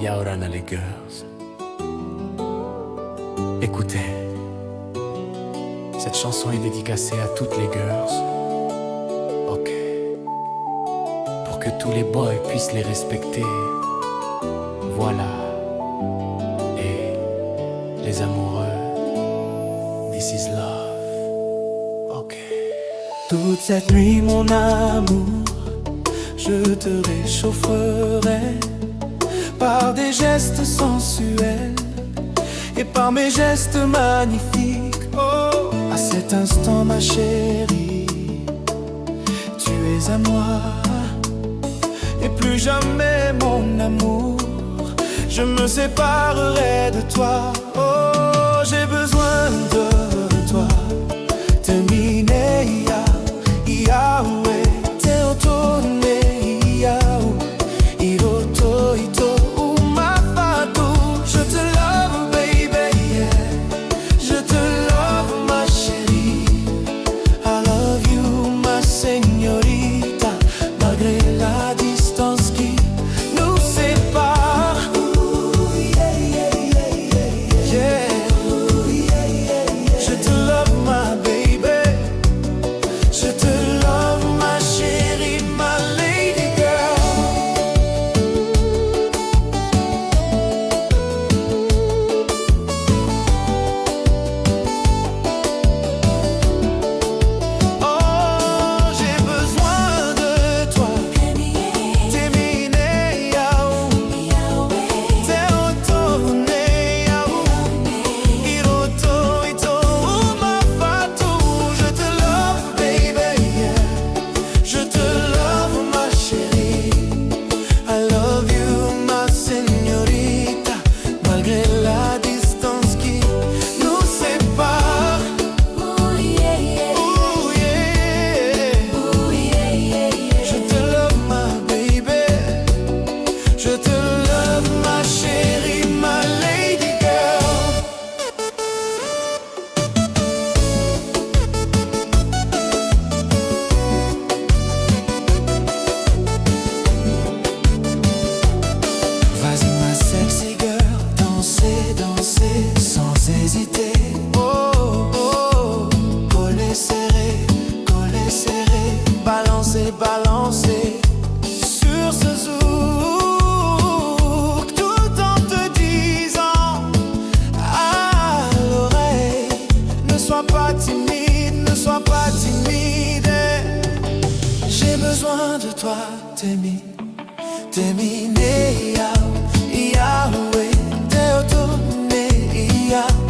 Yaorana les girls. Écoutez, cette chanson est dédicacée à toutes les girls. Ok. Pour que tous les boys puissent les respecter. Voilà. Et les amoureux, this is love. Ok. Toute cette nuit, mon amour, je te réchaufferai par des gestes sensuels et par mes gestes magnifiques. Oh, à cet instant, ma chérie, tu es à moi et plus jamais, mon amour, je me séparerai de toi. Oh, j'ai besoin de toi. Terminé, Yahweh, Teotone, Yahweh, Iroto, Ito, Umafatu. Je te love, baby, yeah. Je te love, ma chérie. I love you, ma señorita. Malgré la distance qui nous sépare. Ooh, yeah, yeah, yeah, yeah, yeah. Ooh, yeah, yeah, yeah. Je te love, ma baby. Je te love, ma chérie, ma lady girl. Oh, j'ai besoin de toi. Temine, Yahweh, Teotone, Yahweh, Iroto, Ito, Umafatu. Je te love, baby, yeah. Je te love, ma chérie. I love you, ma señorita. Malgré la distance qui nous sépare. Ooh, yeah, yeah. Ooh, yeah. Ooh, yeah, yeah, yeah. Je te love, ma baby. Je te love, ma chérie, ma lady girl. Vas-y, ma sexy girl, dansez, dansez sans hésiter. Oh, oh, collez serré, balancez, balancez sur ce zouk, tout en te disant à l'oreille, ne sois pas timide, ne sois pas timide. J'ai besoin de toi, Temine, Yahweh, Teotone, Yahweh.